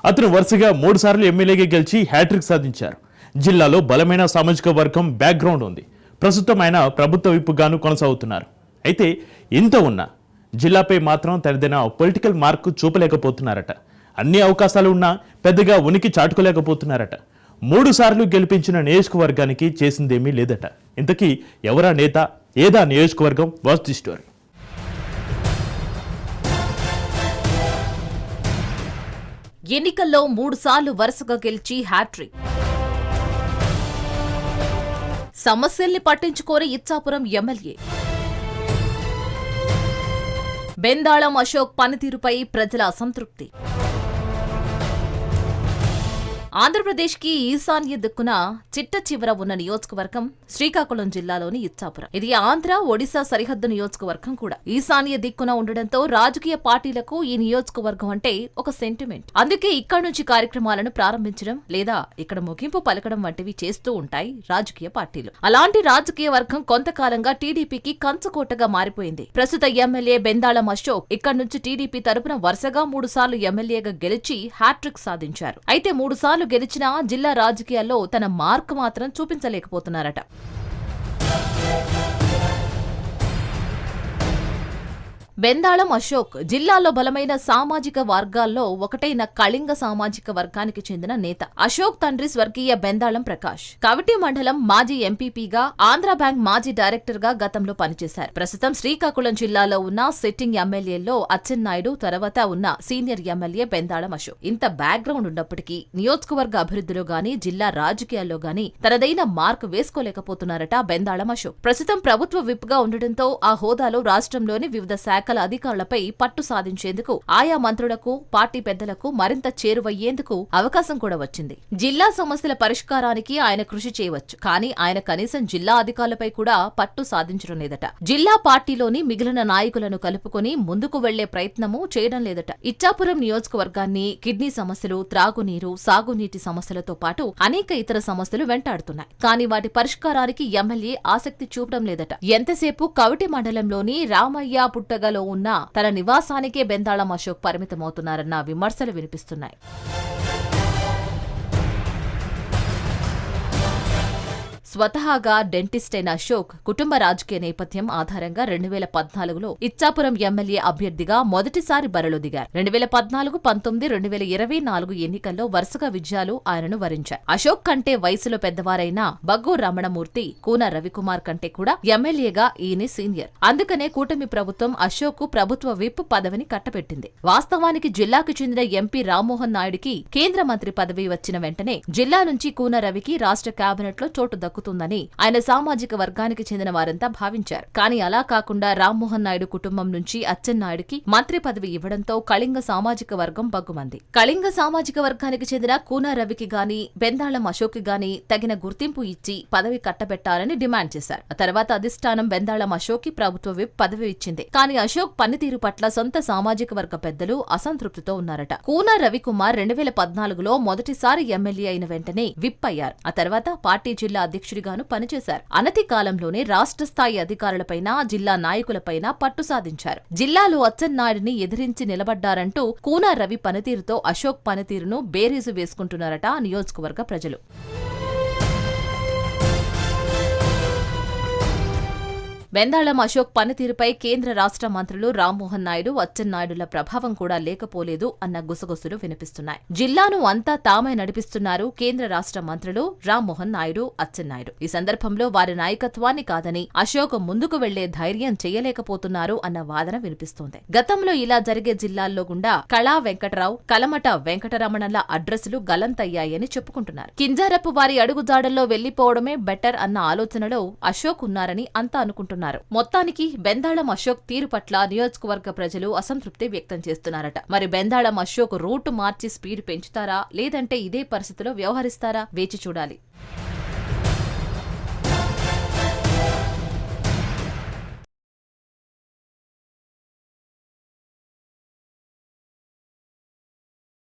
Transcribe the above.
అతను వరుసగా 3 సార్లు ఎమ్మెల్యేగా గెలిచి హ్యాట్రిక్ సాధించారు. జిల్లాలో బలమైన సామాజిక వర్గం బ్యాక్గ్రౌండ్ ఉంది. ప్రస్తుతం ఆయన ప్రభుత్వ విప్పుగాను కొనసాగుతున్నారు. అయితే ఇంత ఉన్నా జిల్లాపై మాత్రం తనదైన పొలిటికల్ మార్కు చూపలేకపోతున్నారట. అన్ని అవకాశాలు ఉన్నా పెద్దగా ఉనికి చాటుకోలేకపోతున్నారట. 3 సార్లు గెలిపించిన నియోజకవర్గానికి చేసిందేమీ లేదట. ఇంతకీ ఎవరా నేత, ఏదా నియోజకవర్గం? Watch the story. ఎన్నికల్లో 3 సార్లు వరుసగా గెలిచి హ్యాట్రిక్. సమస్యల్ని పట్టించుకోని ఇచ్చాపురం ఎమ్మెల్యే. బెందాళం అశోక్ పనితీరుపై ప్రజల అసంతృప్తి. ఆంధ్రప్రదేశ్కి ఈశాన్య దిక్కున చిట్ట చివర ఉన్న నియోజకవర్గం శ్రీకాకుళం జిల్లాలోని ఇచ్చాపురం. ఇది ఆంధ్ర, ఒడిశా సరిహద్దు నియోజకవర్గం కూడా. ఈశాన్య దిక్కున ఉండడంతో రాజకీయ పార్టీలకు ఈ నియోజకవర్గం అంటే ఒక సెంటిమెంట్. అందుకే ఇక్కడి నుంచి కార్యక్రమాలను ప్రారంభించడం లేదా ఇక్కడ ముగింపు పలకడం వంటివి చేస్తూ ఉంటాయి రాజకీయ పార్టీలు. అలాంటి రాజకీయ వర్గం కొంతకాలంగా టీడీపీకి కంచుకోటగా మారిపోయింది. ప్రస్తుత ఎమ్మెల్యే బెందాళం అశోక్ ఇక్కడి నుంచి టీడీపీ తరపున వరుసగా 3 సార్లు ఎమ్మెల్యేగా గెలిచి హ్యాట్రిక్ సాధించారు. అయితే 3 సార్లు గెలిచినా జిల్లా రాజకీయాల్లో తన మార్క్ మాత్రం చూపించలేకపోతున్నారట. బెందాళం అశోక్ జిల్లాలో బలమైన సామాజిక వర్గాల్లో ఒకటైన కళింగ సామాజిక వర్గానికి చెందిన నేత. అశోక్ తండ్రి స్వర్గీయ బెందాళం ప్రకాష్ కవిటి మండలం మాజీ ఎంపీపీగా, ఆంధ్ర బ్యాంక్ మాజీ డైరెక్టర్ గా గతంలో పనిచేశారు. ప్రస్తుతం శ్రీకాకుళం జిల్లాలో ఉన్న సిట్టింగ్ ఎమ్మెల్యేల్లో అచ్చెన్నాయుడు తర్వాత ఉన్న సీనియర్ ఎమ్మెల్యే బెందాళం అశోక్. ఇంత బ్యాక్గ్రౌండ్ ఉన్నప్పటికీ నియోజకవర్గ అభివృద్ధిలో గానీ జిల్లా రాజకీయాల్లో గానీ తనదైన మార్క్ వేసుకోలేకపోతున్నారట బెందాళం అశోక్. ప్రస్తుతం ప్రభుత్వ విప్ గా ఉండటంతో ఆ హోదాలో రాష్ట్రంలోని వివిధ శాఖల అధికారులపై పట్టు సాధించేందుకు, ఆయా మంత్రులకు, పార్టీ పెద్దలకు మరింత చేరువయ్యేందుకు అవకాశం కూడా వచ్చింది. జిల్లా సమస్యల పరిష్కారానికి ఆయన కృషి చేయవచ్చు, కానీ ఆయన కనీసం జిల్లా అధికారులపై కూడా పట్టు సాధించడం లేదట. జిల్లా పార్టీలోని మిగిలిన నాయకులను కలుపుకొని ముందుకు వెళ్లే ప్రయత్నమూ చేయడం లేదట. ఇచ్చాపురం నియోజకవర్గాన్ని కిడ్నీ సమస్యలు, త్రాగునీరు, సాగునీటి సమస్యలతో పాటు అనేక ఇతర సమస్యలు వెంటాడుతున్నాయి. కానీ వాటి పరిష్కారానికి ఎమ్మెల్యే ఆసక్తి చూపడం లేదట. ఎంతసేపు కవిటి మండలంలోని రామయ్య పుట్టగలో ఉన్న తన నివాసానికే బెందాళం అశోక్ పరిమితమవుతున్నారన్న విమర్శలు వినిపిస్తున్నాయి. స్వతహాగా డెంటిస్ట్ అయిన అశోక్ కుటుంబ రాజకీయ నేపథ్యం ఆధారంగా 2014లో ఇచ్చాపురం ఎమ్మెల్యే అభ్యర్థిగా మొదటిసారి బరిలో దిగారు. 2014, 19, 2024 ఎన్నికల్లో వరుసగా విజయాలు ఆయనను వరించాయి. అశోక్ కంటే వయసులో పెద్దవారైన బగ్గు రమణమూర్తి, కూన రవికుమార్ కంటే కూడా ఎమ్మెల్యేగా ఈయన సీనియర్. అందుకనే కూటమి ప్రభుత్వం అశోక్ కు ప్రభుత్వ విప్ పదవిని కట్టబెట్టింది. వాస్తవానికి జిల్లాకు చెందిన ఎంపీ రామ్మోహన్ నాయుడికి కేంద్ర మంత్రి పదవి వచ్చిన వెంటనే జిల్లా నుంచి కూన రవికి రాష్ట్ర కేబినెట్ లో చోటు దక్కుతుందని ఆయన సామాజిక వర్గానికి చెందిన వారంతా భావించారు. కానీ అలా కాకుండా రామ్మోహన్ నాయుడు కుటుంబం నుంచి అచ్చెన్నాయుడికి మంత్రి పదవి ఇవ్వడంతో కళింగ సామాజిక వర్గం బగ్గుమంది. కళింగ సామాజిక వర్గానికి చెందిన కూన రవికి గాని, బెందాళం అశోక్ గాని తగిన గుర్తింపు ఇచ్చి పదవి కట్టబెట్టాలని డిమాండ్ చేశారు. ఆ తర్వాత అధిష్టానం బెందాళం అశోక్ కి ప్రభుత్వ విప్ పదవి ఇచ్చింది. కానీ అశోక్ పనితీరు పట్ల సొంత సామాజిక వర్గ పెద్దలు అసంతృప్తితో ఉన్నారట. కూన రవికుమార్ 2014లో మొదటిసారి ఎమ్మెల్యే అయిన వెంటనే విప్ అయ్యారు. ఆ తర్వాత పార్టీ జిల్లా అధ్యక్షుడిగాను పనిచేశారు. అనతి కాలంలోనే రాష్ట్ర స్థాయి అధికారులపైన, జిల్లా నాయకులపైన పట్టు సాధించారు. జిల్లాలో అచ్చెన్నాయుడిని ఎదిరించి నిలబడ్డారంటూ కూన రవి పనితీరుతో అశోక్ పనితీరును బేరీజు వేసుకుంటున్నారట నియోజకవర్గ ప్రజలు. బెందాళం అశోక్ పనితీరుపై కేంద్ర రాష్ట్ర మంత్రులు రామ్మోహన్ నాయుడు, అచ్చెన్నాయుడుల ప్రభావం కూడా లేకపోలేదు అన్న గుసగుసలు వినిపిస్తున్నాయి. జిల్లాను అంతా తామే నడిపిస్తున్నారు కేంద్ర రాష్ట్ర మంత్రులు రామ్మోహన్ నాయుడు, అచ్చెన్నాయుడు. ఈ సందర్భంలో వారి నాయకత్వాన్ని కాదని అశోక్ ముందుకు వెళ్లే ధైర్యం చేయలేకపోతున్నారు అన్న వాదన వినిపిస్తోంది. గతంలో ఇలా జరిగే జిల్లాల్లో గుండా కళా వెంకటరావు, కలమట వెంకటరమణల అడ్రస్లు గలంతయ్యాయని చెప్పుకుంటున్నారు. కింజారపు వారి అడుగుజాడల్లో వెళ్లిపోవడమే బెటర్ అన్న ఆలోచనలో అశోక్ ఉన్నారని అంతా అనుకుంటున్నారు. మొత్తానికి బెందాళం అశోక్ తీరు పట్ల నియోజకవర్గ ప్రజలు అసంతృప్తి వ్యక్తం చేస్తున్నారట. మరి బెందాళం అశోక్ రూటు మార్చి స్పీడ్ పెంచుతారా, లేదంటే ఇదే పరిస్థితిలో వ్యవహరిస్తారా? వేచి చూడాలి.